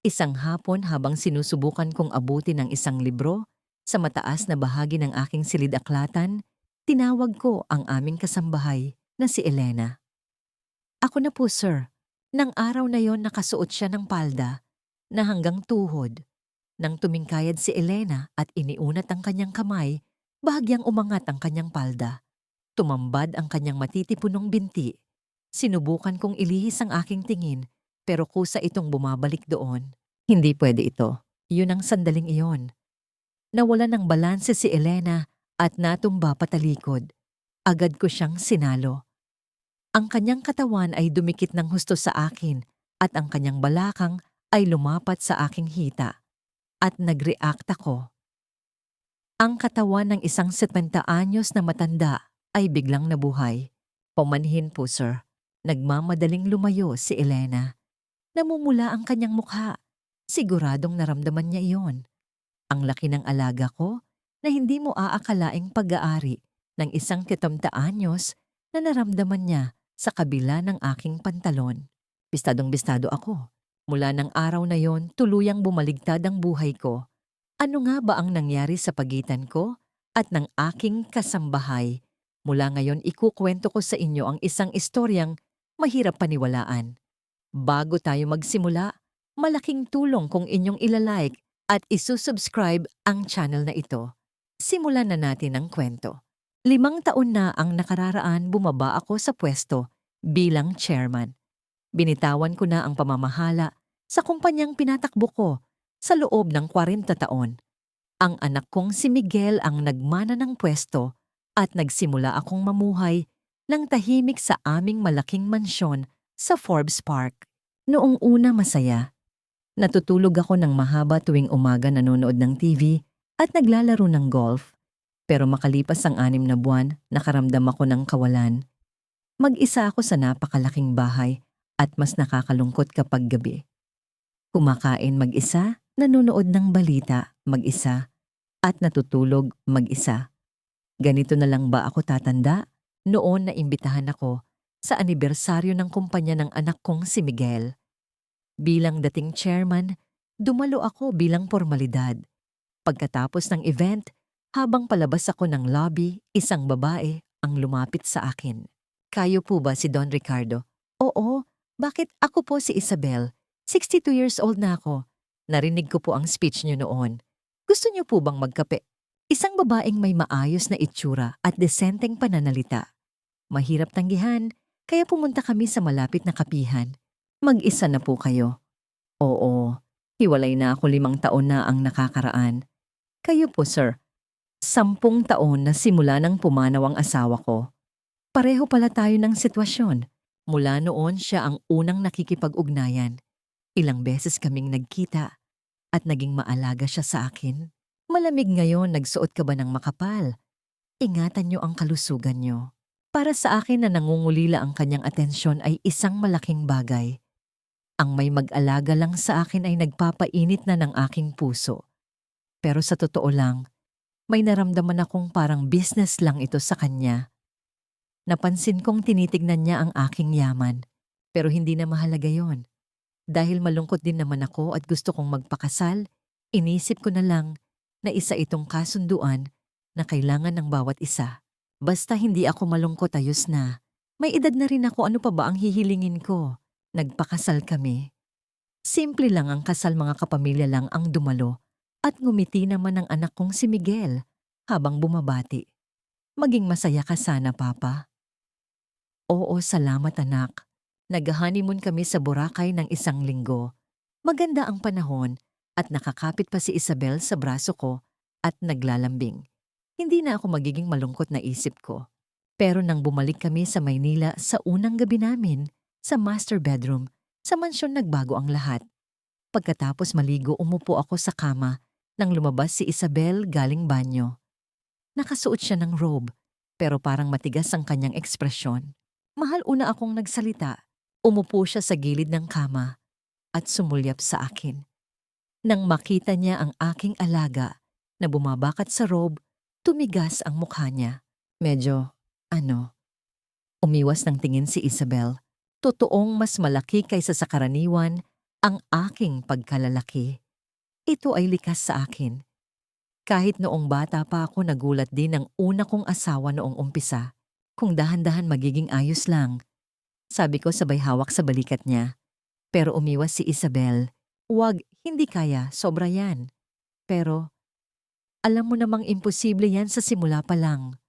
Isang hapon habang sinusubukan kong abutin ang isang libro, sa mataas na bahagi ng aking silid-aklatan, tinawag ko ang aming kasambahay na si Elena. Ako na po, sir. Nang araw na yon nakasuot siya ng palda na hanggang tuhod. Nang tumingkayad si Elena at iniunat ang kanyang kamay, bahagyang umangat ang kanyang palda. Tumambad ang kanyang matitipunong binti. Sinubukan kong ilihis ang aking tingin, pero kusa itong bumabalik doon. Hindi pwede ito. Yun ang sandaling iyon. Nawala ng balanse si Elena at natumba patalikod. Agad ko siyang sinalo. Ang kanyang katawan ay dumikit ng husto sa akin at ang kanyang balakang ay lumapat sa aking hita. At nag-react ako. Ang katawan ng isang 70 anyos na matanda ay biglang nabuhay. Pamanhin po, sir. Nagmamadaling lumayo si Elena. Namumula ang kanyang mukha. Siguradong naramdaman niya iyon. Ang laki ng alaga ko na hindi mo aakalaing pag-aari ng isang 70 anyos na naramdaman niya sa kabila ng aking pantalon. Bistadong-bistado ako. Mula ng araw na yon, tuluyang bumaligtad ang buhay ko. Ano nga ba ang nangyari sa pagitan ko at ng aking kasambahay? Mula ngayon ikukwento ko sa inyo ang isang istoryang mahirap paniwalaan. Bago tayo magsimula, malaking tulong kung inyong ilalike at isusubscribe ang channel na ito. Simulan na natin ang kwento. 5 taon na ang nakararaan bumaba ako sa pwesto bilang chairman. Binitawan ko na ang pamamahala sa kumpanyang pinatakbo ko sa loob ng 40 taon. Ang anak kong si Miguel ang nagmana ng pwesto at nagsimula akong mamuhay ng tahimik sa aming malaking mansyon sa Forbes Park. Noong una masaya. Natutulog ako ng mahaba tuwing umaga, nanonood ng TV at naglalaro ng golf. Pero makalipas ang 6 na buwan, nakaramdam ako ng kawalan. Mag-isa ako sa napakalaking bahay at mas nakakalungkot kapag gabi. Kumakain mag-isa, nanonood ng balita mag-isa, at natutulog mag-isa. Ganito na lang ba ako tatanda? Noon na imbitahan ako sa anibersaryo ng kumpanya ng anak kong si Miguel. Bilang dating chairman, dumalo ako bilang formalidad. Pagkatapos ng event, habang palabas ako ng lobby, isang babae ang lumapit sa akin. Kayo po ba si Don Ricardo? Oo, bakit ako po si Isabel? 62 years old na ako. Narinig ko po ang speech niyo noon. Gusto niyo po bang magkape? Isang babaeng may maayos na itsura at desenteng pananalita. Mahirap tanggihan, kaya pumunta kami sa malapit na kapihan. Mag-isa na po kayo. Oo, hiwalay na ako 5 taon na ang nakakaraan. Kayo po, sir. 10 taon na simula nang pumanaw ang asawa ko. Pareho pala tayo ng sitwasyon. Mula noon siya ang unang nakikipag-ugnayan. Ilang beses kaming nagkita at naging maalaga siya sa akin. Malamig ngayon, nagsuot ka ba ng makapal? Ingatan niyo ang kalusugan niyo. Para sa akin na nangungulila ang kanyang atensyon ay isang malaking bagay. Ang may mag-alaga lang sa akin ay nagpapainit na ng aking puso. Pero sa totoo lang, may naramdaman akong parang business lang ito sa kanya. Napansin kong tinitignan niya ang aking yaman, pero hindi na mahalaga yon. Dahil malungkot din naman ako at gusto kong magpakasal, inisip ko na lang na isa itong kasunduan na kailangan ng bawat isa. Basta hindi ako malungkot, ayos na. May edad na rin ako, ano pa ba ang hihilingin ko? Nagpakasal kami. Simple lang ang kasal, mga kapamilya lang ang dumalo at ngumiti naman ang anak kong si Miguel habang bumabati. Maging masaya ka sana, Papa. Oo, salamat anak. Nag-honeymoon kami sa Boracay ng 1 linggo. Maganda ang panahon at nakakapit pa si Isabel sa braso ko at naglalambing. Hindi na ako magiging malungkot na isip ko. Pero nang bumalik kami sa Maynila sa unang gabi namin, sa master bedroom, sa mansyon nagbago ang lahat. Pagkatapos maligo, umupo ako sa kama nang lumabas si Isabel galing banyo. Nakasuot siya ng robe, pero parang matigas ang kanyang ekspresyon. Mahal una akong nagsalita. Umupo siya sa gilid ng kama at sumulyap sa akin. Nang makita niya ang aking alaga na bumabakat sa robe, tumigas ang mukha niya. Medyo, umiwas ng tingin si Isabel. Totoong mas malaki kaysa sa karaniwan Ang aking pagkalalaki, ito ay likas sa akin. Kahit noong bata pa ako nagulat din ng una kong asawa noong umpisa. Kung dahan-dahan magiging ayos lang, sabi ko sabay hawak sa balikat niya. Pero umiwas si Isabel. Huwag, hindi kaya, sobra yan. Pero, alam mo namang imposible yan sa simula pa lang.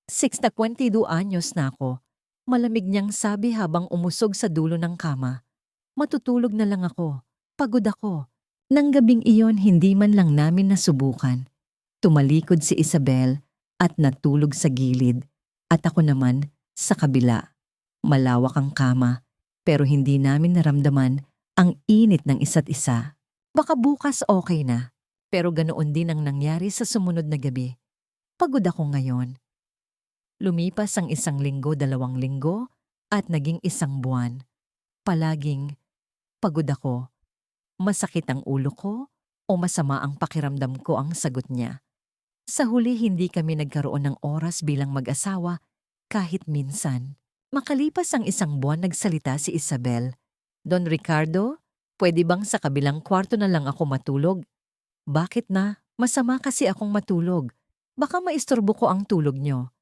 22 anyos na ako. Malamig niyang sabi habang umusog sa dulo ng kama. Matutulog na lang ako. Pagod ako. Nang gabing iyon hindi man lang namin nasubukan. Tumalikod si Isabel at natulog sa gilid at ako naman sa kabila. Malawak ang kama pero hindi namin naramdaman ang init ng isa't isa. Baka bukas okay na pero ganoon din ang nangyari sa sumunod na gabi. Pagod ako ngayon. Lumipas ang 1 linggo, 2 linggo at naging 1 buwan. Palaging pagod ako. Masakit ang ulo ko o masama ang pakiramdam ko ang sagot niya. Sa huli hindi kami nagkaroon ng oras bilang mag-asawa kahit minsan. Makalipas ang 1 buwan nagsalita si Isabel. Don Ricardo, pwede bang sa kabilang kwarto na lang ako matulog? Bakit na? Masama kasi akong matulog. Baka maistorbo ko ang tulog niyo.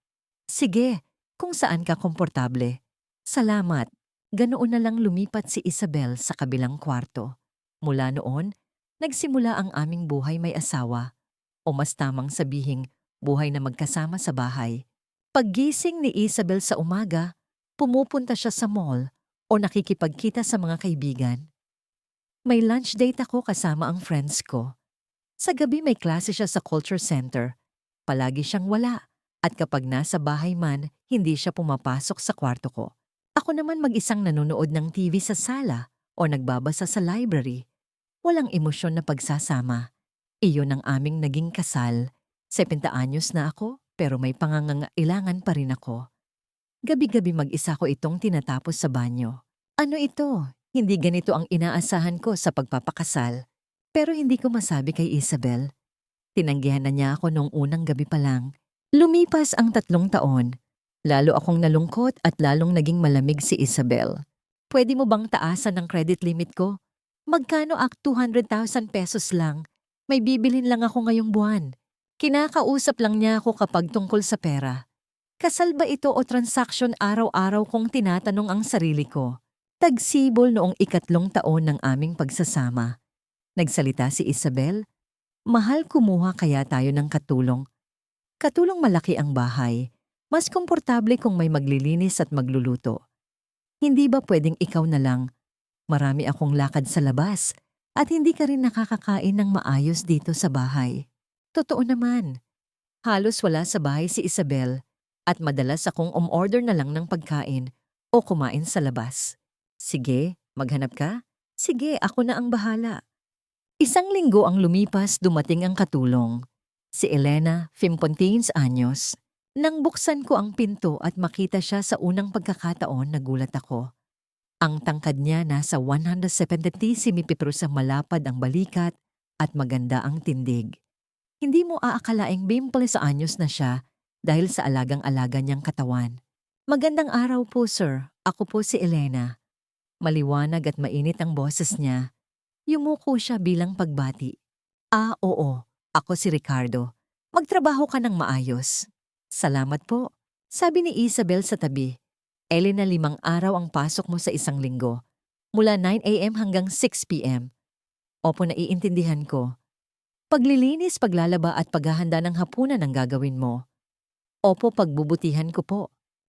Sige, kung saan ka komportable. Salamat. Ganoon na lang lumipat si Isabel sa kabilang kwarto. Mula noon, nagsimula ang aming buhay may asawa. O mas tamang sabihing, buhay na magkasama sa bahay. Paggising ni Isabel sa umaga, pumupunta siya sa mall o nakikipagkita sa mga kaibigan. May lunch date ako kasama ang friends ko. Sa gabi may klase siya sa culture center. Palagi siyang wala at kapag nasa bahay man, hindi siya pumapasok sa kwarto ko. Ako naman mag-isang nanonood ng TV sa sala o nagbabasa sa library. Walang emosyon na pagsasama. Iyon ang aming naging kasal. 70 anyos na ako pero may pangangailangan pa rin ako. Gabi-gabi mag-isa ko itong tinatapos sa banyo. Ano ito? Hindi ganito ang inaasahan ko sa pagpapakasal. Pero hindi ko masabi kay Isabel. Tinanggihan na niya ako noong unang gabi pa lang. Lumipas ang 3 taon. Lalo akong nalungkot at lalong naging malamig si Isabel. Pwede mo bang taasan ang credit limit ko? Magkano ak 200,000 pesos lang? May bibilin lang ako ngayong buwan. Kinakausap lang niya ako kapag tungkol sa pera. Kasal ba ito o transaksyon araw-araw kong tinatanong ang sarili ko? Tagsibol noong 3 taon ng aming pagsasama. Nagsalita si Isabel, mahal kumuha kaya tayo ng katulong. Katulong malaki ang bahay. Mas komportable kung may maglilinis at magluluto. Hindi ba pwedeng ikaw na lang? Marami akong lakad sa labas at hindi ka rin nakakakain ng maayos dito sa bahay. Totoo naman. Halos wala sa bahay si Isabel at madalas akong umorder na lang ng pagkain o kumain sa labas. Sige, maghanap ka? Sige, ako na ang bahala. 1 linggo ang lumipas dumating ang katulong. Si Elena, 15 anyos. Nang buksan ko ang pinto at makita siya sa unang pagkakataon, nagulat ako. Ang tangkad niya nasa 170 cm malapad ang balikat at maganda ang tindig. Hindi mo aakalaing bimple sa anyos na siya dahil sa alagang-alaga niyang katawan. Magandang araw po, sir. Ako po si Elena. Maliwanag at mainit ang boses niya. Yumuko siya bilang pagbati. Oo. Ako si Ricardo. Magtrabaho ka ng maayos. Salamat po. Sabi ni Isabel sa tabi. Elena, 5 araw ang pasok mo sa 1 linggo. Mula 9 a.m. hanggang 6 p.m. Opo, naiintindihan ko. Paglilinis, paglalaba at paghahanda ng hapunan ang gagawin mo. Opo, pagbubutihan ko po.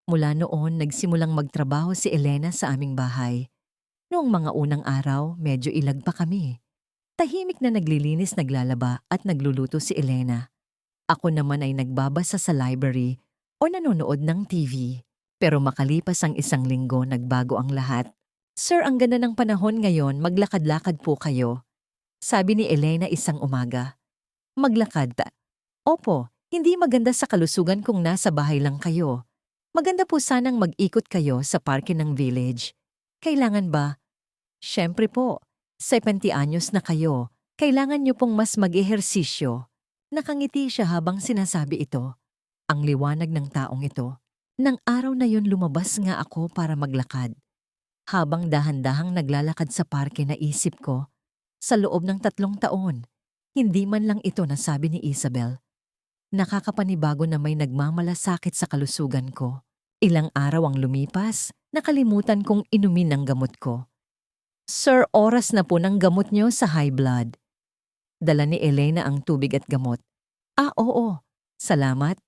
Mula noon, nagsimulang magtrabaho si Elena sa aming bahay. Noong mga unang araw, medyo ilag pa kami. Tahimik na naglilinis, naglalaba at nagluluto si Elena. Ako naman ay nagbabasa sa library o nanonood ng TV. Pero makalipas ang 1 linggo, nagbago ang lahat. Sir, ang ganda ng panahon ngayon, maglakad-lakad po kayo. Sabi ni Elena isang umaga. Maglakad? Opo, hindi maganda sa kalusugan kung nasa bahay lang kayo. Maganda po sanang mag-ikot kayo sa parke ng village. Kailangan ba? Siyempre po. 70 anyos na kayo, kailangan niyo pong mas mag-ehersisyo. Nakangiti siya habang sinasabi ito. Ang liwanag ng taong ito. Nang araw na yun lumabas nga ako para maglakad. Habang dahan-dahang naglalakad sa parke naisip ko, sa loob ng 3 taon, hindi man lang ito nasabi ni Isabel. Nakakapanibago na may nagmamalasakit sa kalusugan ko. Ilang araw ang lumipas, nakalimutan kong inumin ang gamot ko. Sir, oras na po ng gamot niyo sa high blood. Dala ni Elena ang tubig at gamot. Ah, oo. Salamat.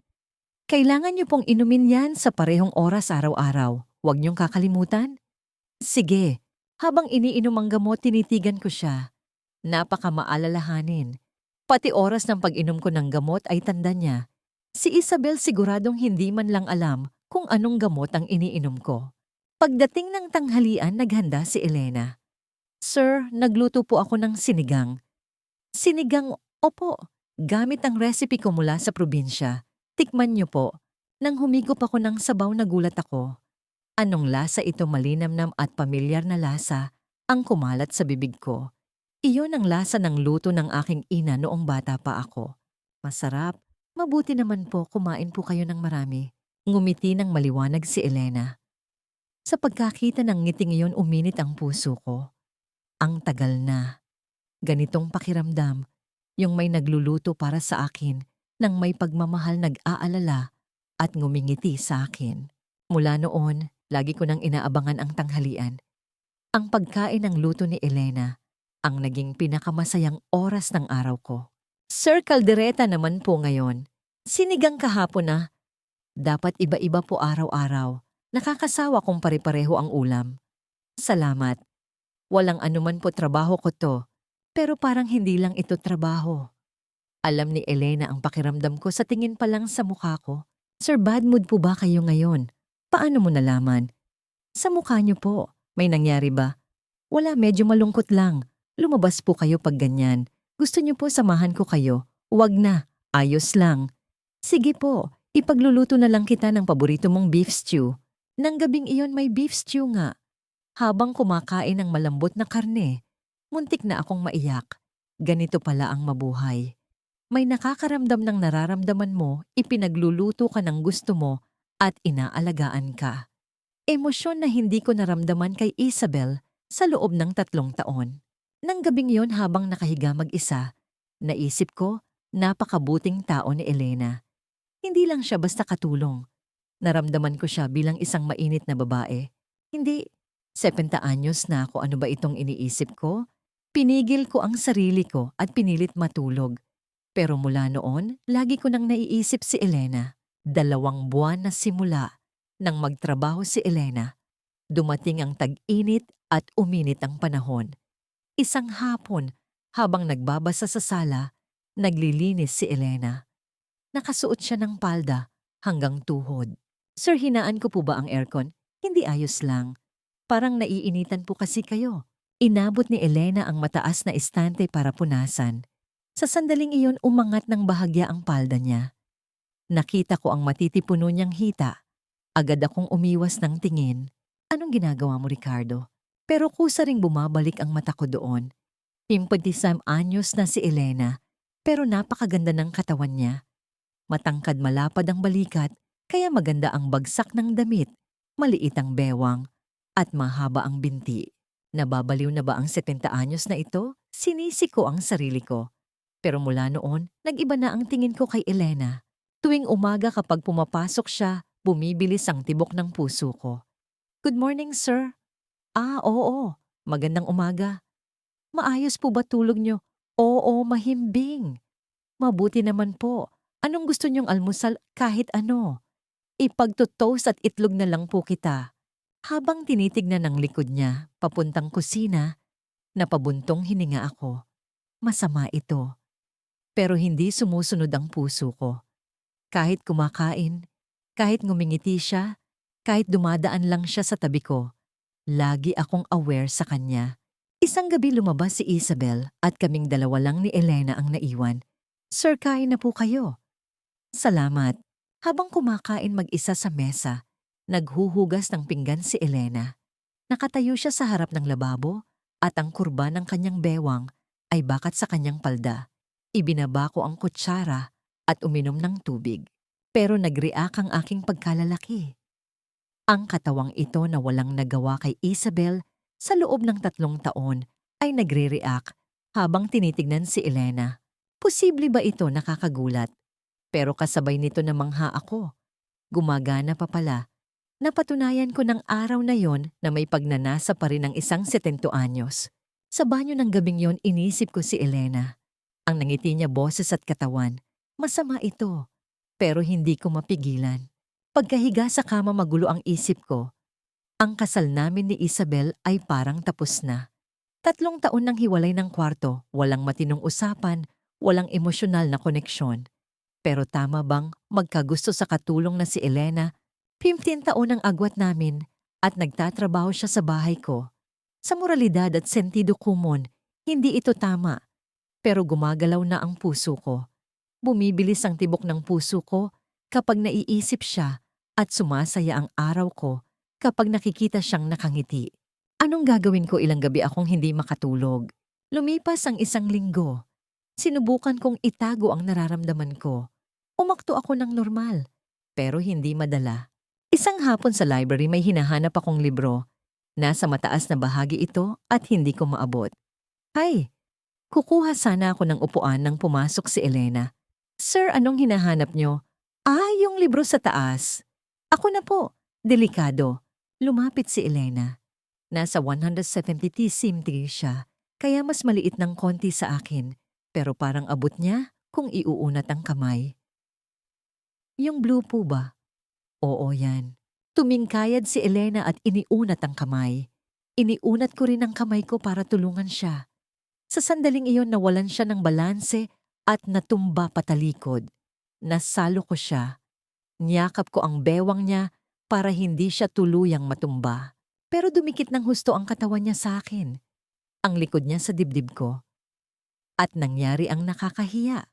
Kailangan niyo pong inumin yan sa parehong oras araw-araw. Huwag niyong kakalimutan. Sige. Habang iniinom ang gamot, tinitigan ko siya. Napakamaalalahanin. Pati oras ng pag-inom ko ng gamot ay tanda niya. Si Isabel siguradong hindi man lang alam kung anong gamot ang iniinom ko. Pagdating ng tanghalian, naghanda si Elena. Sir, nagluto po ako ng sinigang. Sinigang, opo. Gamit ang recipe ko mula sa probinsya. Tikman niyo po. Nang humigop ako ng sabaw, nagulat ako. Anong lasa ito, malinamnam at pamilyar na lasa ang kumalat sa bibig ko. Iyon ang lasa ng luto ng aking ina noong bata pa ako. Masarap. Mabuti naman po, kumain po kayo ng marami. Ngumiti ng maliwanag si Elena. Sa pagkakita ng ngiting iyon, uminit ang puso ko. Ang tagal na. Ganitong pakiramdam, yung may nagluluto para sa akin, nang may pagmamahal, nag-aalala at ngumingiti sa akin. Mula noon, lagi ko nang inaabangan ang tanghalian. Ang pagkain ng luto ni Elena, ang naging pinakamasayang oras ng araw ko. Sir, kaldereta naman po ngayon. Sinigang kahapon na. Dapat iba-iba po araw-araw. Nakakasawa kung pare-pareho ang ulam. Salamat. Walang anuman po, trabaho ko to. Pero parang hindi lang ito trabaho. Alam ni Elena ang pakiramdam ko sa tingin pa lang sa mukha ko. Sir, bad mood po ba kayo ngayon? Paano mo nalaman? Sa mukha niyo po. May nangyari ba? Wala, medyo malungkot lang. Lumabas po kayo pag ganyan. Gusto niyo po samahan ko kayo? Huwag na. Ayos lang. Sige po, ipagluluto na lang kita ng paborito mong beef stew. Nang gabing iyon may beef stew nga. Habang kumakain ng malambot na karne, muntik na akong maiyak. Ganito pala ang mabuhay. May nakakaramdam ng nararamdaman mo, ipinagluluto ka ng gusto mo at inaalagaan ka. Emosyon na hindi ko naramdaman kay Isabel sa loob ng 3 taon. Nang gabing yon, habang nakahiga mag-isa, naisip ko, napakabuting tao ni Elena. Hindi lang siya basta katulong. Naramdaman ko siya bilang isang mainit na babae. Hindi, 70 anyos na ako, ano ba itong iniisip ko? Pinigil ko ang sarili ko at pinilit matulog. Pero mula noon, lagi ko nang naiisip si Elena. 2 buwan na simula nang magtrabaho si Elena. Dumating ang tag-init at uminit ang panahon. Isang hapon, habang nagbabasa sa sala, naglilinis si Elena. Nakasuot siya ng palda hanggang tuhod. Sir, hinaan ko po ba ang aircon? Hindi, ayos lang. Parang naiinitan po kasi kayo. Inabot ni Elena ang mataas na estante para punasan. Sa sandaling iyon, umangat ng bahagya ang palda niya. Nakita ko ang matitipuno niyang hita. Agad akong umiwas ng tingin. Anong ginagawa mo, Ricardo? Pero kusa ring bumabalik ang mata ko doon. 50 anyos na si Elena, pero napakaganda ng katawan niya. Matangkad, malapad ang balikat, kaya maganda ang bagsak ng damit, maliit ang bewang, at mahaba ang binti. Nababaliw na ba ang 70 anyos na ito? Sinisi ko ang sarili ko. Pero mula noon, nag-iba na ang tingin ko kay Elena. Tuwing umaga kapag pumapasok siya, bumibilis ang tibok ng puso ko. Good morning, sir. Ah, oo. Magandang umaga. Maayos po ba tulog niyo? Oo, mahimbing. Mabuti naman po. Anong gusto niyong almusal? Kahit ano. Ipagtutoast at itlog na lang po kita. Habang tinitignan ng likod niya, papuntang kusina, napabuntong hininga ako. Masama ito. Pero hindi sumusunod ang puso ko. Kahit kumakain, kahit ngumingiti siya, kahit dumadaan lang siya sa tabi ko, lagi akong aware sa kanya. Isang gabi lumabas si Isabel at kaming 2 lang ni Elena ang naiwan. Sir, kain na po kayo. Salamat. Habang kumakain mag-isa sa mesa, naghuhugas ng pinggan si Elena. Nakatayo siya sa harap ng lababo at ang kurba ng kanyang bewang ay bakat sa kanyang palda. Ibinaba ko ang kutsara at uminom ng tubig. Pero nag-react ang aking pagkalalaki. Ang katawang ito na walang nagawa kay Isabel sa loob ng 3 taon ay nagre-react habang tinitignan si Elena. Posible ba ito nakakagulat? Pero kasabay nito namangha ako. Gumagana pa pala. Napatunayan ko ng araw na yon na may pagnanasa pa rin ng isang 70 anyos. Sa banyo ng gabing yon inisip ko si Elena. Ang nangiti niya boses at katawan. Masama ito. Pero hindi ko mapigilan. Pagkahiga sa kama magulo ang isip ko. Ang kasal namin ni Isabel ay parang tapos na. 3 taon nang hiwalay ng kwarto, walang matinong usapan, walang emosyonal na koneksyon. Pero tama bang magkagusto sa katulong na si Elena? 15 taon ang agwat namin at nagtatrabaho siya sa bahay ko. Sa moralidad at sentido komon, hindi ito tama. Pero gumagalaw na ang puso ko. Bumibilis ang tibok ng puso ko kapag naiisip siya at sumasaya ang araw ko kapag nakikita siyang nakangiti. Anong gagawin ko? Ilang gabi akong hindi makatulog. Lumipas ang 1 linggo. Sinubukan kong itago ang nararamdaman ko. Umakto ako ng normal, pero hindi madala. Isang hapon sa library may hinahanap akong libro. Nasa mataas na bahagi ito at hindi ko maabot. Hay, kukuha sana ako ng upuan nang pumasok si Elena. Sir, anong hinahanap nyo? Yung libro sa taas. Ako na po. Delikado. Lumapit si Elena. Nasa 170 cm siya, kaya mas maliit ng konti sa akin. Pero parang abot niya kung iuunat ang kamay. Yung blue po ba? Oo yan. Tumingkayad si Elena at iniunat ang kamay. Iniunat ko rin ang kamay ko para tulungan siya. Sa sandaling iyon nawalan siya ng balanse at natumba patalikod. Nasalo ko siya. Niyakap ko ang bewang niya para hindi siya tuluyang matumba. Pero dumikit ng husto ang katawan niya sa akin. Ang likod niya sa dibdib ko. At nangyari ang nakakahiya.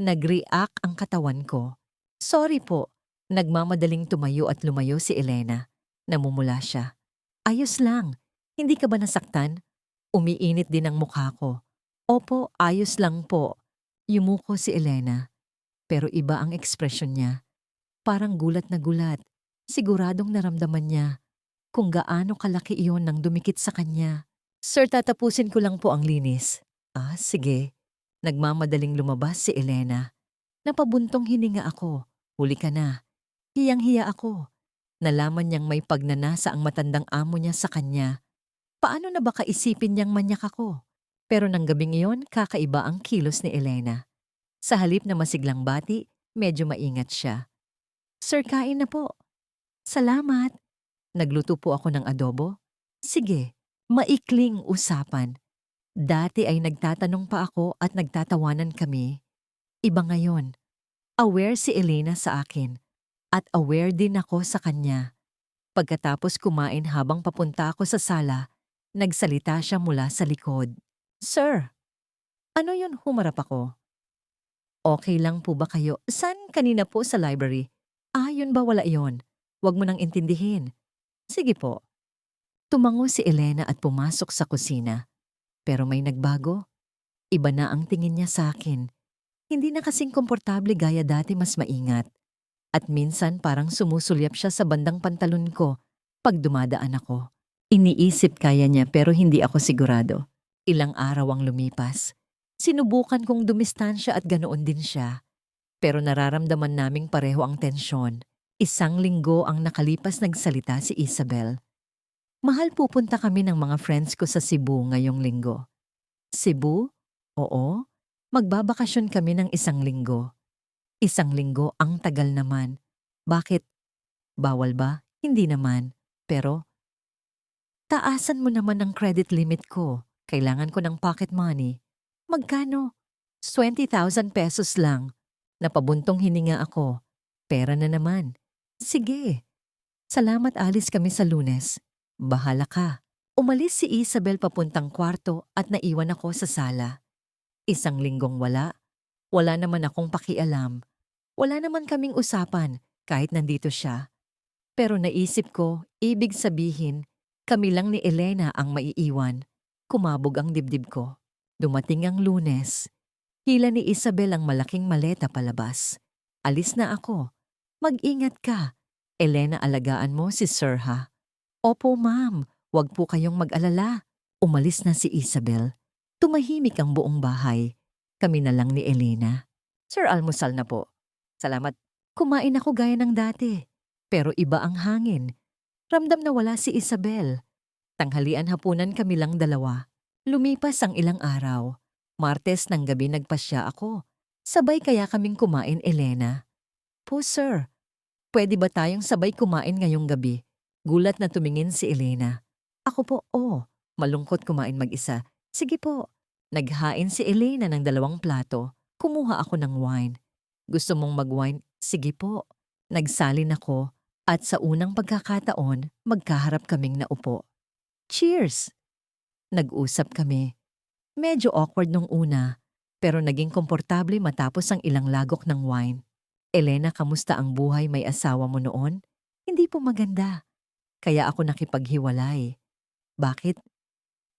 Nag-react ang katawan ko. Sorry po. Nagmamadaling tumayo at lumayo si Elena. Namumula siya. Ayos lang. Hindi ka ba nasaktan? Umiinit din ang mukha ko. Opo, ayos lang po. Yumuko si Elena. Pero iba ang ekspresyon niya. Parang gulat na gulat. Siguradong naramdaman niya kung gaano kalaki iyon nang dumikit sa kanya. Sir, tatapusin ko lang po ang linis. Sige. Nagmamadaling lumabas si Elena. Napabuntong hininga ako. Huli ka na. Hiyang-hiya ako. Nalaman niyang may pagnanasa ang matandang amo niya sa kanya. Paano na baka isipin niyang manyak ako? Pero nang gabing iyon, kakaiba ang kilos ni Elena. Sa halip na masiglang bati, medyo maingat siya. Sir, kain na po. Salamat. Nagluto po ako ng adobo. Sige, maikling usapan. Dati ay nagtatanong pa ako at nagtatawanan kami. Iba ngayon. Aware si Elena sa akin at aware din ako sa kanya. Pagkatapos kumain habang papunta ako sa sala, nagsalita siya mula sa likod. Sir, ano yun? Humarap ako. Okay lang po ba kayo? Saan kanina po sa library? Yun ba wala yon? Huwag mo nang intindihin. Sige po. Tumango si Elena at pumasok sa kusina. Pero may nagbago. Iba na ang tingin niya sa akin. Hindi na kasing komportable gaya dati, mas maingat. At minsan parang sumusulyap siya sa bandang pantalon ko pag dumadaan ako. Iniisip kaya niya pero hindi ako sigurado. Ilang araw ang lumipas. Sinubukan kong dumistansya at ganoon din siya. Pero nararamdaman naming pareho ang tensyon. 1 linggo ang nakalipas nagsalita si Isabel. Mahal, pupunta kami ng mga friends ko sa Cebu ngayong linggo. Cebu? Oo. Magbabakasyon kami ng 1 linggo. 1 linggo ang tagal naman. Bakit? Bawal ba? Hindi naman. Pero, taasan mo naman ang credit limit ko. Kailangan ko ng pocket money. Magkano? 20,000 pesos lang. Napabuntong hininga ako. Pera na naman. Sige. Salamat, alis kami sa Lunes. Bahala ka. Umalis si Isabel papuntang kwarto at naiwan ako sa sala. 1 linggong wala. Wala naman akong pakialam. Wala naman kaming usapan kahit nandito siya. Pero naisip ko, ibig sabihin, kami lang ni Elena ang maiiwan. Kumabog ang dibdib ko. Dumating ang Lunes. Hila ni Isabel ang malaking maleta palabas. Alis na ako. Mag-ingat ka. Elena, alagaan mo si Sir ha? Opo, ma'am. Huwag po kayong mag-alala. Umalis na si Isabel. Tumahimik ang buong bahay. Kami na lang ni Elena. Sir, almusal na po. Salamat. Kumain ako gaya ng dati. Pero iba ang hangin. Ramdam na wala si Isabel. Tanghalian hapunan kami lang dalawa. Lumipas ang ilang araw. Martes ng gabi nagpasya ako. Sabay kaya kaming kumain, Elena. Po, sir. Pwede ba tayong sabay kumain ngayong gabi? Gulat na tumingin si Elena. Ako po, malungkot kumain mag-isa. Sige po. Naghain si Elena ng 2 plato. Kumuha ako ng wine. Gusto mong mag-wine? Sige po. Nagsalin ako at sa unang pagkakataon, magkaharap kaming naupo. Cheers! Nag-usap kami. Medyo awkward nung una, pero naging komportable matapos ang ilang lagok ng wine. Elena, kamusta ang buhay may asawa mo noon? Hindi po maganda. Kaya ako nakipaghiwalay. Bakit?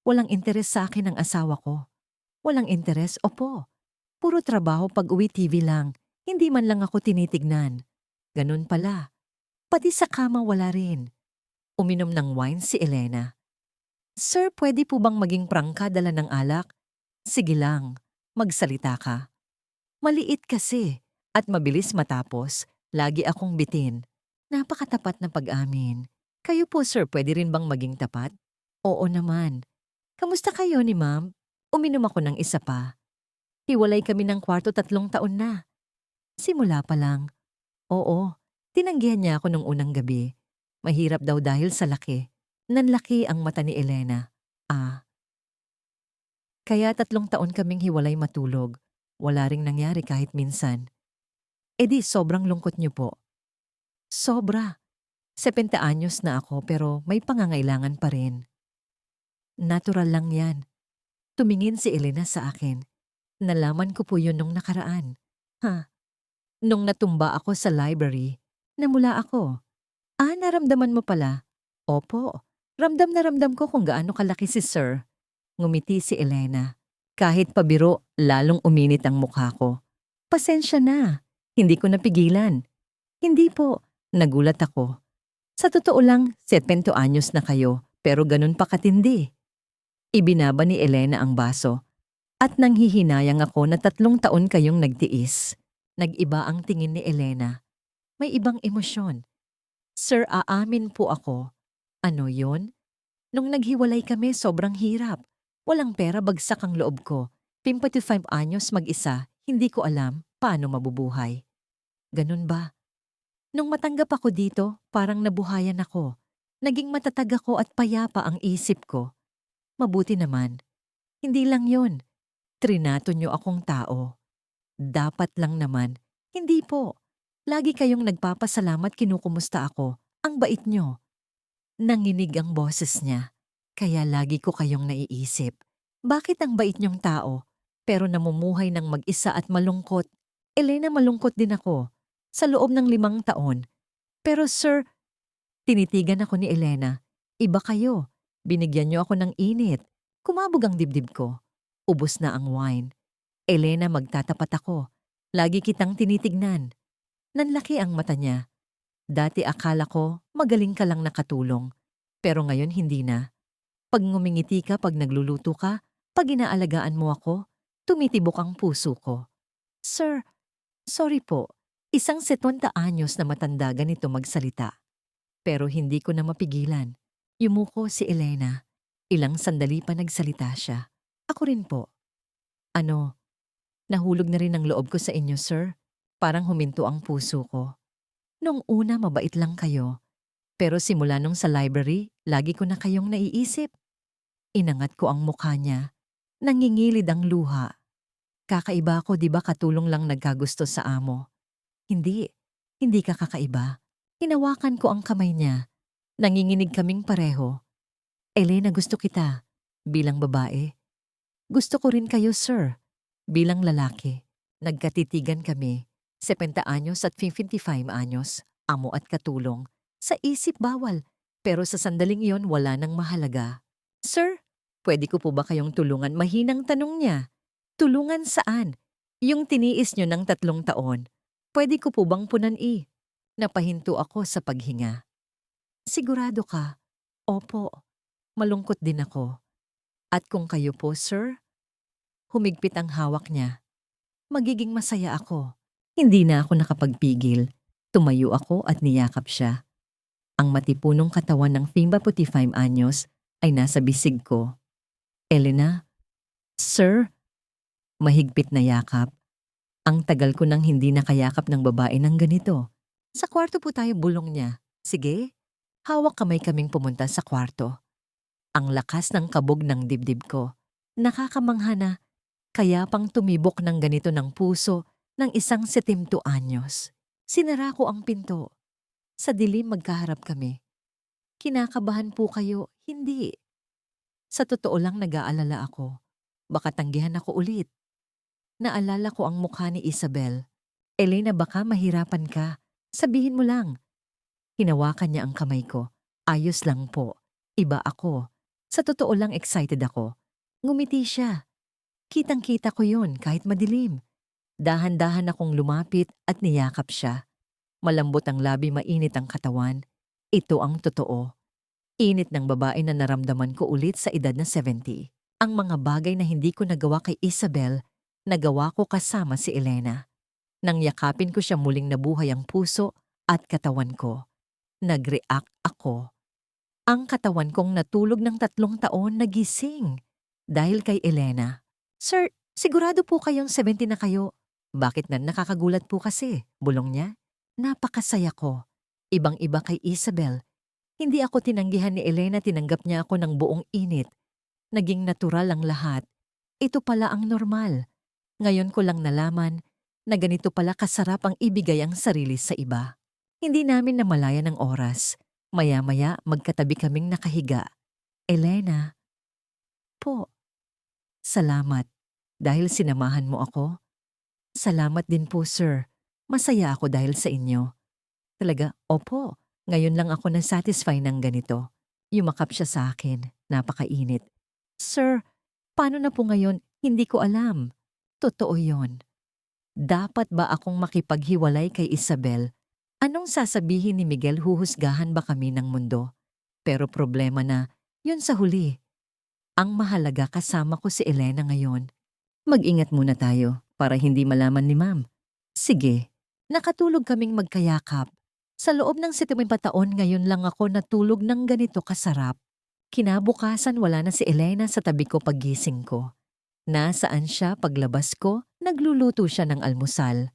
Walang interes sa akin ang asawa ko. Walang interes, opo. Puro trabaho pag-uwi TV lang. Hindi man lang ako tinitignan. Ganun pala. Pati sa kama wala rin. Uminom ng wine si Elena. Sir, pwede po bang maging prangka dala ng alak? Sige lang, magsalita ka. Maliit kasi at mabilis matapos. Lagi akong bitin. Napakatapat na pag-amin. Kayo po, sir, pwede rin bang maging tapat? Oo naman. Kamusta kayo ni ma'am? Uminom ako ng isa pa. Hiwalay kami ng kwarto 3 taon na. Simula pa lang. Oo, tinanggihan niya ako nung unang gabi. Mahirap daw dahil sa laki. Nanlaki ang mata ni Elena. Kaya 3 taon kaming hiwalay matulog. Wala ring nangyari kahit minsan. E di sobrang lungkot niyo po. Sobra. 70 anyos na ako pero may pangangailangan pa rin. Natural lang yan. Tumingin si Elena sa akin. Nalaman ko po yun nung nakaraan. Nung natumba ako sa library, namula ako. Naramdaman mo pala? Opo, ramdam na ramdam ko kung gaano kalaki si Sir. Ngumiti si Elena. Kahit pabiro, lalong uminit ang mukha ko. Pasensya na, hindi ko napigilan. Hindi po, nagulat ako. Sa totoo lang, 70 anyos na kayo, pero ganun pa katindi. Ibinaba ni Elena ang baso. At nanghihinayang ako na 3 taon kayong nagtiis. Nag-iba ang tingin ni Elena. May ibang emosyon. Sir, aamin po ako. Ano yon? Nung naghiwalay kami, sobrang hirap. Walang pera, bagsak ang loob ko. 55 anyos mag-isa, hindi ko alam paano mabubuhay. Ganun ba? Nung matanggap ako dito, parang nabuhayan ako. Naging matatag ako at payapa ang isip ko. Mabuti naman. Hindi lang yon. Trinato niyo akong tao. Dapat lang naman. Hindi po. Lagi kayong nagpapasalamat, kinukumusta ako. Ang bait niyo. Nanginig ang boses niya. Kaya lagi ko kayong naiisip. Bakit ang bait niyong tao, pero namumuhay ng mag-isa at malungkot? Elena, malungkot din ako. Sa loob ng 5 taon. Pero sir, tinitigan ako ni Elena. Iba kayo. Binigyan niyo ako ng init. Kumabog ang dibdib ko. Ubos na ang wine. Elena, magtatapat ako. Lagi kitang tinitignan. Nanlaki ang mata niya. Dati akala ko magaling ka lang nakatulong. Pero ngayon hindi na. Pag ngumingiti ka, pag nagluluto ka, pag inaalagaan mo ako, tumitibok ang puso ko. Sir, sorry po. Isang 70 anyos na matanda ganito magsalita. Pero hindi ko na mapigilan. Yumuko si Elena. Ilang sandali pa nagsalita siya. Ako rin po. Nahulog na rin ang loob ko sa inyo, sir. Parang huminto ang puso ko. Nung una mabait lang kayo. Pero simula nung sa library, lagi ko na kayong naiisip. Inangat ko ang mukha niya. Nangingilid ang luha. Kakaiba ako, di ba katulong lang nagkagusto sa amo? Hindi ka kakaiba. Hinawakan ko ang kamay niya. Nanginginig kaming pareho. Elena, gusto kita. Bilang babae. Gusto ko rin kayo, sir. Bilang lalaki. Nagkatitigan kami. 70 anyos at 55 anyos. Amo at katulong. Sa isip bawal. Pero sa sandaling iyon wala nang mahalaga. Sir, pwede ko po ba kayong tulungan? Mahinang tanong niya. Tulungan saan? Yung tiniis nyo ng 3 taon. Pwede ko po bang punan? Napahinto ako sa paghinga. Sigurado ka? Opo, malungkot din ako. At kung kayo po, sir? Humigpit ang hawak niya. Magiging masaya ako. Hindi na ako nakapagpigil. Tumayo ako at niyakap siya. Ang matipunong katawan ng 55 anyos ay nasa bisig ko. Elena, sir? Mahigpit na yakap. Ang tagal ko nang hindi nakayakap ng babae ng ganito. Sa kwarto po tayo, bulong niya. Sige, hawak kamay kaming pumunta sa kwarto. Ang lakas ng kabog ng dibdib ko. Nakakamangha na, kaya pang tumibok ng ganito ng puso ng isang 70 anyos. Sinara ko ang pinto. Sa dilim magkaharap kami. Kinakabahan po kayo, hindi. Sa totoo lang nag-aalala ako. Baka tanggihan ako ulit. Naalala ko ang mukha ni Isabel. Elena, baka mahirapan ka. Sabihin mo lang. Hinawakan niya ang kamay ko. Ayos lang po. Iba ako. Sa totoo lang excited ako. Ngumiti siya. Kitang-kita ko yun kahit madilim. Dahan-dahan akong lumapit at niyakap siya. Malambot ang labi, mainit ang katawan. Ito ang totoo. Init ng babae na naramdaman ko ulit sa edad na 70. Ang mga bagay na hindi ko nagawa kay Isabel, nagawa ko kasama si Elena. Nang yakapin ko siya, muling nabuhay ang puso at katawan ko. Nag-react ako. Ang katawan kong natulog ng 3 taon nagising dahil kay Elena. Sir, sigurado po kayong 70 na kayo. Bakit na nakakagulat po kasi? Bulong niya. Napakasaya ko. Ibang-iba kay Isabel. Hindi ako tinanggihan ni Elena, tinanggap niya ako ng buong init. Naging natural ang lahat. Ito pala ang normal. Ngayon ko lang nalaman na ganito pala kasarap ang ibigay ang sarili sa iba. Hindi namin namalayan ng oras. Maya-maya magkatabi kaming nakahiga. Elena. Po. Salamat. Dahil sinamahan mo ako. Salamat din po, sir. Masaya ako dahil sa inyo. Talaga, opo. Ngayon lang ako na-satisfy ng ganito. Yumakap siya sa akin. Napakainit. Sir, paano na po ngayon? Hindi ko alam. Totoo yon. Dapat ba akong makipaghiwalay kay Isabel? Anong sasabihin ni Miguel? Huhusgahan ba kami ng mundo? Pero problema na, yun sa huli. Ang mahalaga kasama ko si Elena ngayon. Mag-ingat muna tayo para hindi malaman ni Ma'am. Sige, nakatulog kaming magkayakap. Sa loob ng 70 taon ngayon lang ako natulog ng ganito kasarap. Kinabukasan wala na si Elena sa tabi ko paggising ko. Nasaan siya paglabas ko? Nagluluto siya ng almusal.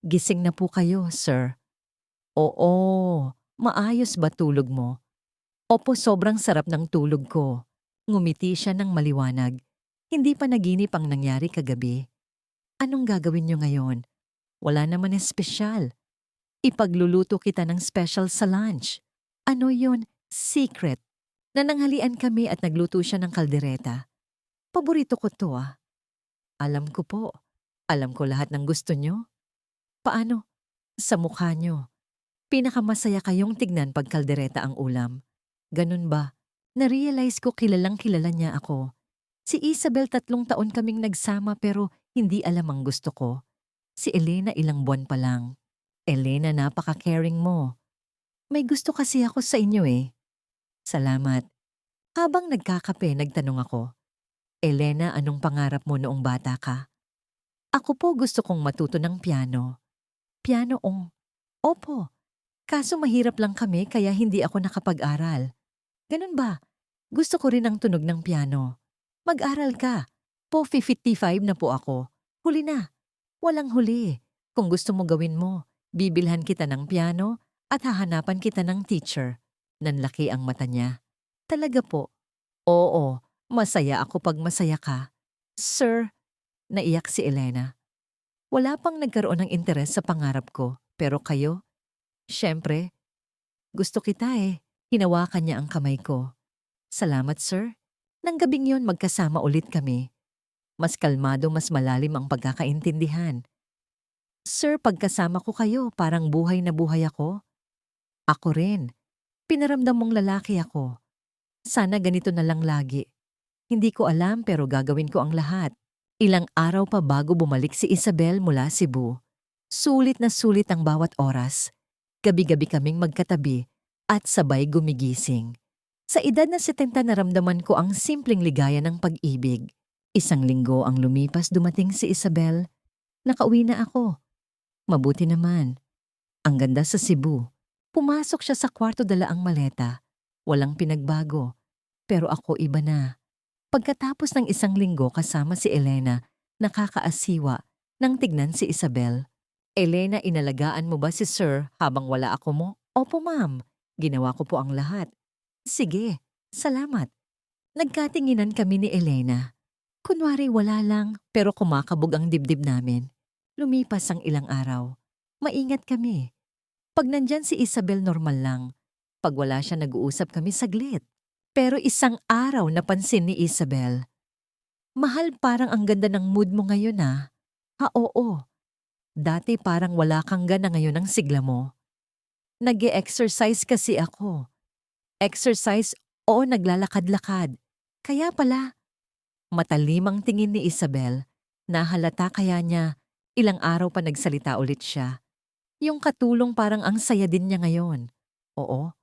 Gising na po kayo, sir. Oo, maayos ba tulog mo? Opo, sobrang sarap ng tulog ko. Ngumiti siya ng maliwanag. Hindi pa naginip ang nangyari kagabi. Anong gagawin niyo ngayon? Wala naman espesyal. Ipagluluto kita ng special sa lunch. Ano yon? Secret. Nananghalian kami at nagluto siya ng kaldereta. Paborito ko to ah. Alam ko po. Alam ko lahat ng gusto niyo. Paano? Sa mukha niyo. Pinakamasaya kayong tignan pag kaldereta ang ulam. Ganun ba? Na-realize ko kilalang kilala niya ako. Si Isabel 3 taon kaming nagsama pero hindi alam ang gusto ko. Si Elena ilang buwan pa lang. Elena, napaka-caring mo. May gusto kasi ako sa inyo eh. Salamat. Habang nagkakape, nagtanong ako. Elena, anong pangarap mo noong bata ka? Ako po gusto kong matuto ng piano. Piano ong? Opo. Kaso mahirap lang kami kaya hindi ako nakapag-aral. Ganun ba? Gusto ko rin ang tunog ng piano. Mag-aral ka. Po 55 na po ako. Huli na. Walang huli. Kung gusto mo gawin mo, bibilhan kita ng piano at hahanapan kita ng teacher. Nanlaki ang mata niya. Talaga po? Oo, masaya ako pag masaya ka. Sir, naiyak si Elena. Wala pang nagkaroon ng interes sa pangarap ko, pero kayo? Siyempre, gusto kita eh. Hinawakan niya ang kamay ko. Salamat, sir. Nang gabing yon magkasama ulit kami. Mas kalmado, mas malalim ang pagkakaintindihan. Sir, pagkasama ko kayo, parang buhay na buhay ako. Ako rin. Pinaramdam mong lalaki ako. Sana ganito na lang lagi. Hindi ko alam pero gagawin ko ang lahat. Ilang araw pa bago bumalik si Isabel mula Cebu. Sulit na sulit ang bawat oras. Gabi-gabi kaming magkatabi at sabay gumigising. Sa edad na 70 naramdaman ko ang simpleng ligaya ng pag-ibig. Isang linggo ang lumipas dumating si Isabel. Nakauwi na ako. Mabuti naman. Ang ganda sa Cebu. Pumasok siya sa kwarto dala ang maleta. Walang pinagbago. Pero ako iba na. Pagkatapos ng isang linggo kasama si Elena, nakakaasiwa nang tignan si Isabel. Elena, inalagaan mo ba si Sir habang wala ako mo? Opo ma'am, ginawa ko po ang lahat. Sige, salamat. Nagkatinginan kami ni Elena. Kunwari wala lang pero kumakabog ang dibdib namin. Lumipas ang ilang araw. Maingat kami. Pag nandyan si Isabel normal lang. Pag wala siya nag-uusap kami saglit. Pero isang araw napansin ni Isabel. Mahal, parang ang ganda ng mood mo ngayon ah. Ha, oo. Dati parang wala kang gana ngayon ang sigla mo. Nag-e-exercise kasi ako. Exercise o naglalakad-lakad. Kaya pala, matalimang tingin ni Isabel. Nahalata kaya niya, ilang araw pa nagsalita ulit siya. Yung katulong parang ang saya din niya ngayon. Oo,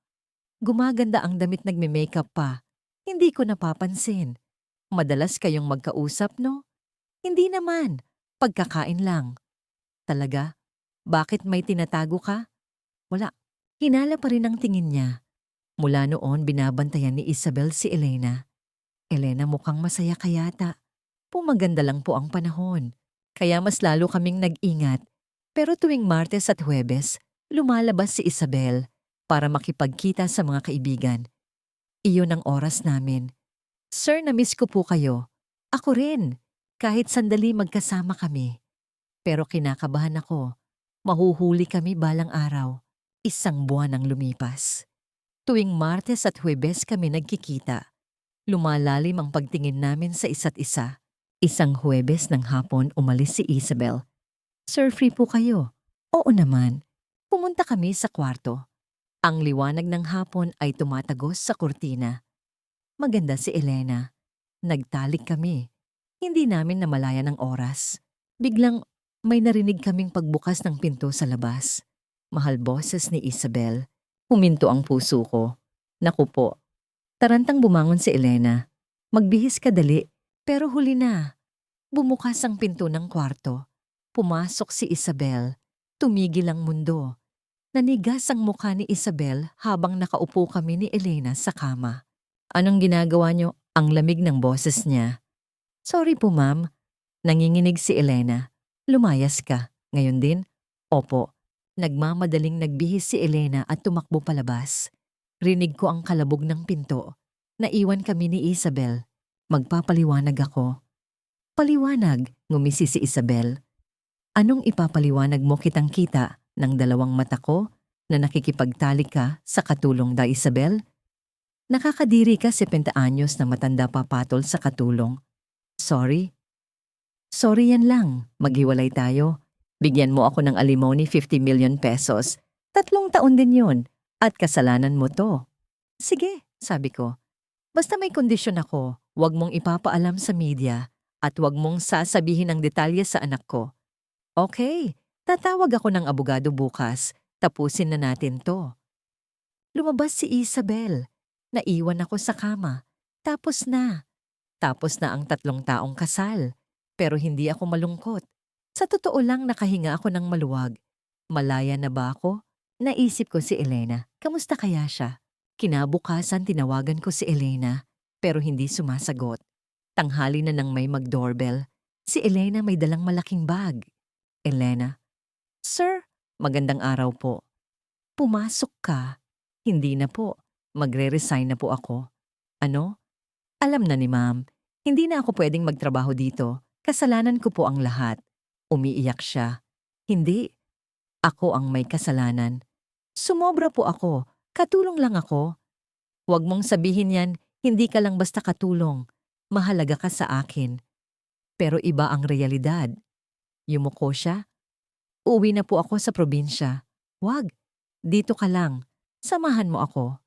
gumaganda ang damit, nagme-makeup pa. Hindi ko napapansin. Madalas kayong magkausap, no? Hindi naman. Pagkakain lang. Talaga? Bakit may tinatago ka? Wala. Hinala pa rin ang tingin niya. Mula noon binabantayan ni Isabel si Elena. Elena, mukhang masaya ka yata. Pumaganda lang po ang panahon. Kaya mas lalo kaming nag-ingat. Pero tuwing Martes at Huwebes, lumalabas si Isabel para makipagkita sa mga kaibigan. Iyon ang oras namin. Sir, na-miss ko po kayo. Ako rin. Kahit sandali magkasama kami. Pero kinakabahan ako. Mahuhuli kami balang araw. Isang buwan ang lumipas. Tuwing Martes at Huwebes kami nagkikita. Lumalalim ang pagtingin namin sa isa't isa. Isang Huwebes ng hapon umalis si Isabel. Sir, free po kayo? Oo naman. Pumunta kami sa kwarto. Ang liwanag ng hapon ay tumatagos sa kurtina. Maganda si Elena. Nagtalik kami. Hindi namin namalayan ang oras. Biglang may narinig kaming pagbukas ng pinto sa labas. Mahal, boses ni Isabel. Huminto ang puso ko. Naku po. Tarantang bumangon si Elena. Magbihis ka dali, pero huli na. Bumukas ang pinto ng kwarto. Pumasok si Isabel. Tumigil ang mundo. Nanigas ang mukha ni Isabel habang nakaupo kami ni Elena sa kama. Anong ginagawa niyo? Ang lamig ng boses niya. Sorry po ma'am. Nanginginig si Elena. Lumayas ka. Ngayon din? Opo. Nagmamadaling nagbihis si Elena at tumakbo palabas. Rinig ko ang kalabog ng pinto. Naiwan kami ni Isabel. Magpapaliwanag ako. Paliwanag, ngumisi si Isabel. Anong ipapaliwanag mo? Kitang kita ng dalawang mata ko na nakikipagtalik ka sa katulong da Isabel? Nakakadiri ka 70 anyos na matanda papatol sa katulong. Sorry? Sorry yan lang. Maghiwalay tayo. Bigyan mo ako ng alimony 50 million pesos. 3 taon din yun. At kasalanan mo to. Sige, sabi ko. Basta may kondisyon ako, huwag mong ipapaalam sa media at huwag mong sasabihin ang detalye sa anak ko. Okay, tatawag ako ng abogado bukas. Tapusin na natin to. Lumabas si Isabel. Naiwan ako sa kama. Tapos na. Tapos na ang 3 taong kasal. Pero hindi ako malungkot. Sa totoo lang nakahinga ako ng maluwag. Malaya na ba ako? Naisip ko si Elena. Kamusta kaya siya? Kinabukasan tinawagan ko si Elena, pero hindi sumasagot. Tanghali na nang may mag-doorbell. Si Elena may dalang malaking bag. Elena, Sir, magandang araw po. Pumasok ka. Hindi na po. Magre-resign na po ako. Ano? Alam na ni ma'am, hindi na ako pwedeng magtrabaho dito. Kasalanan ko po ang lahat. Umiiyak siya. Hindi. Ako ang may kasalanan. Sumobra po ako. Katulong lang ako. Huwag mong sabihin yan, hindi ka lang basta katulong. Mahalaga ka sa akin. Pero iba ang realidad. Yumuko siya. Uuwi na po ako sa probinsya. Wag. Dito ka lang. Samahan mo ako.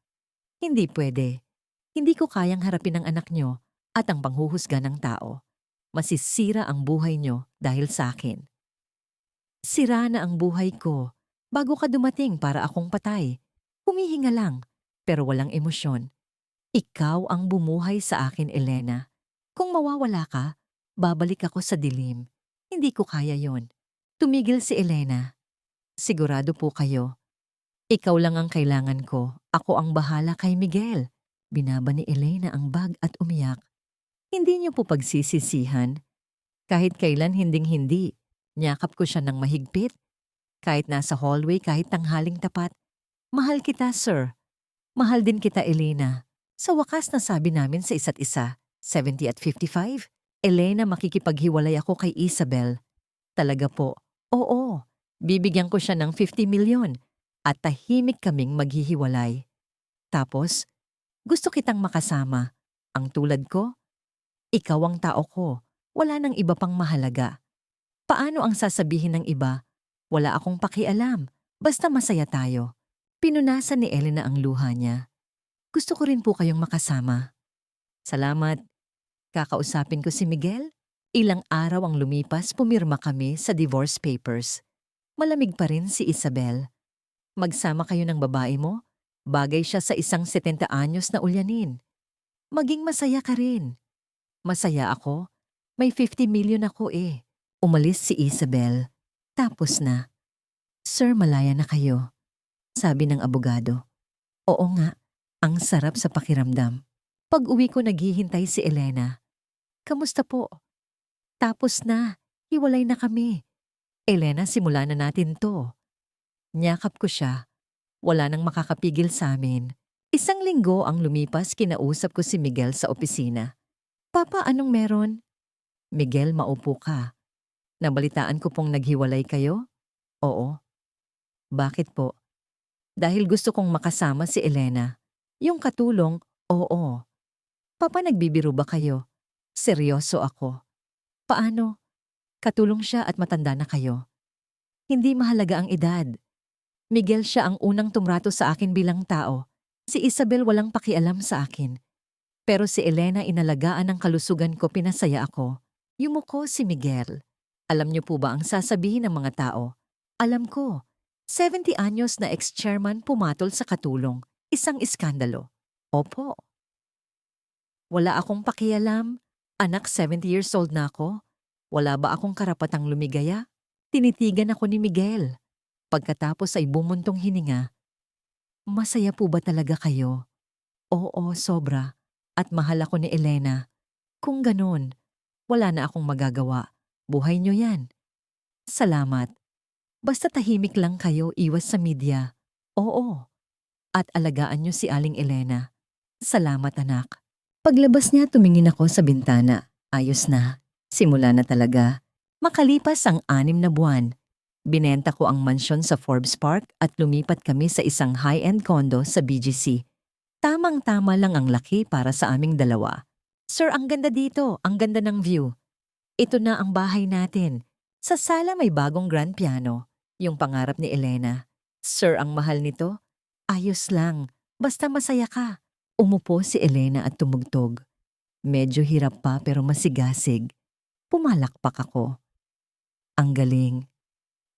Hindi pwede. Hindi ko kayang harapin ang anak nyo at ang panghuhusga ng tao. Masisira ang buhay nyo dahil sa akin. Sira na ang buhay ko. Bago ka dumating para akong patay. Humihinga lang, pero walang emosyon. Ikaw ang bumuhay sa akin, Elena. Kung mawawala ka, babalik ako sa dilim. Hindi ko kaya yon. Tumigil si Elena. Sigurado po kayo. Ikaw lang ang kailangan ko. Ako ang bahala kay Miguel. Binaba ni Elena ang bag at umiyak. Hindi niyo po pagsisisihan. Kahit kailan hinding-hindi. Niyakap ko siya ng mahigpit. Kahit nasa hallway, kahit tanghaling tapat. Mahal kita, sir. Mahal din kita, Elena. Sa wakas nasabi namin sa isa't isa, 70 at 55. Elena, makikipaghiwalay ako kay Isabel. Talaga po. Oo. Bibigyan ko siya ng 50 milyon at tahimik kaming maghihiwalay. Tapos, gusto kitang makasama. Ang tulad ko, ikaw ang tao ko. Wala nang iba pang mahalaga. Paano ang sasabihin ng iba? Wala akong pakialam. Basta masaya tayo. Pinunasan ni Elena ang luha niya. Gusto ko rin po kayong makasama. Salamat. Kakausapin ko si Miguel. Ilang araw ang lumipas, pumirma kami sa divorce papers. Malamig pa rin si Isabel. Magsama kayo ng babae mo? Bagay siya sa isang 70 anyos na ulyanin. Maging masaya ka rin. Masaya ako. May 50 million ako eh. Umalis si Isabel. Tapos na. Sir, malaya na kayo. Sabi ng abogado. Oo nga, ang sarap sa pakiramdam. Pag-uwi ko naghihintay si Elena. Kamusta po? Tapos na, hiwalay na kami. Elena, simula na natin to. Nyakap ko siya. Wala nang makakapigil sa amin. Isang linggo ang lumipas, kinausap ko si Miguel sa opisina. Papa, anong meron? Miguel, maupo ka. Nabalitaan ko pong naghiwalay kayo? Oo. Bakit po? Dahil gusto kong makasama si Elena. Yung katulong, oo. Papa, nagbibiro ba kayo? Seryoso ako. Paano? Katulong siya at matanda na kayo. Hindi mahalaga ang edad. Miguel, siya ang unang tumrato sa akin bilang tao. Si Isabel walang pakialam sa akin. Pero si Elena, inalagaan ng kalusugan ko, pinasaya ako. Yumuko si Miguel. Alam niyo po ba ang sasabihin ng mga tao? Alam ko. 70 anyos na ex-chairman pumatol sa katulong. Isang iskandalo. Opo. Wala akong pakialam. Anak, 70 years old na ako. Wala ba akong karapatang lumigaya? Tinitigan ako ni Miguel. Pagkatapos ay bumuntong hininga. Masaya po ba talaga kayo? Oo, sobra. At mahal ako ni Elena. Kung ganun, wala na akong magagawa. Buhay niyo yan. Salamat. Basta tahimik lang kayo, iwas sa media. Oo. At alagaan niyo si Aling Elena. Salamat, anak. Paglabas niya, tumingin ako sa bintana. Ayos na. Simula na talaga. Makalipas ang 6 na buwan. Binenta ko ang mansyon sa Forbes Park at lumipat kami sa isang high-end condo sa BGC. Tamang-tama lang ang laki para sa aming dalawa. Sir, ang ganda dito. Ang ganda ng view. Ito na ang bahay natin. Sa sala may bagong grand piano. Yung pangarap ni Elena. Sir, ang mahal nito? Ayos lang. Basta masaya ka. Umupo si Elena at tumugtog. Medyo hirap pa pero masigasig. Pumalakpak ako. Ang galing.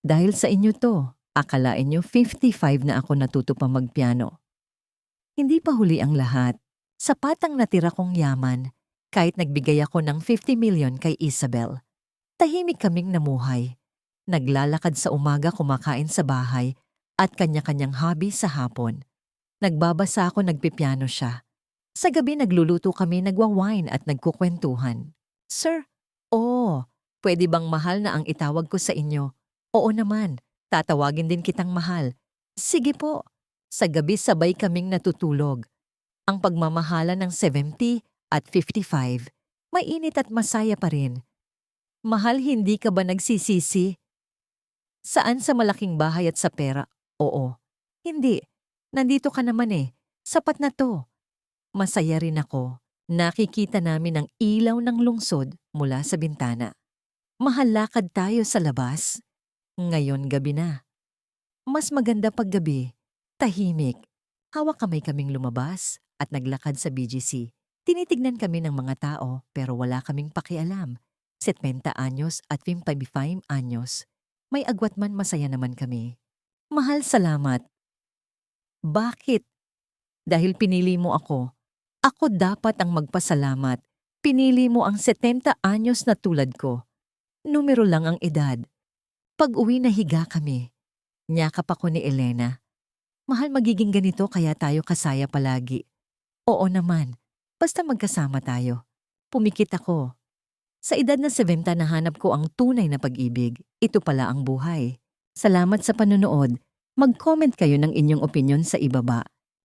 Dahil sa inyo to, akalain nyo 55 na ako natuto pa magpiano. Hindi pa huli ang lahat. Sapat ang natira kong yaman kahit nagbigay ako ng 50 million kay Isabel. Tahimik kaming namuhay. Naglalakad sa umaga, kumakain sa bahay at kanya-kanyang hobby sa hapon. Nagbabasa ako, nagpipiano siya. Sa gabi nagluluto kami, nagwa-wine at nagkukwentuhan. Sir, pwede bang mahal na ang itawag ko sa inyo? Oo naman, tatawagin din kitang mahal. Sige po. Sa gabi sabay kaming natutulog. Ang pagmamahala ng 70 at 55, mainit at masaya pa rin. Mahal, hindi ka ba nagsisisi? Saan, sa malaking bahay at sa pera? Oo. Hindi. Nandito ka naman eh. Sapat na to. Masaya rin ako. Nakikita namin ang ilaw ng lungsod mula sa bintana. Mahal, lakad tayo sa labas. Ngayon gabi na. Mas maganda pag gabi. Tahimik. Hawak kamay kaming lumabas at naglakad sa BGC. Tinitignan kami ng mga tao pero wala kaming pakialam. 70 anyos at 55 anyos. May agwat man, masaya naman kami. Mahal, salamat. Bakit? Dahil pinili mo ako. Ako dapat ang magpasalamat. Pinili mo ang 70 anyos na tulad ko. Numero lang ang edad. Pag-uwi na higa kami. Niyakap ako ni Elena. Mahal, magiging ganito kaya tayo kasaya palagi. Oo naman. Basta magkasama tayo. Pumikit ako. Sa edad na 70 nahanap ko ang tunay na pag-ibig. Ito pala ang buhay. Salamat sa panonood. Mag-comment kayo ng inyong opinyon sa ibaba.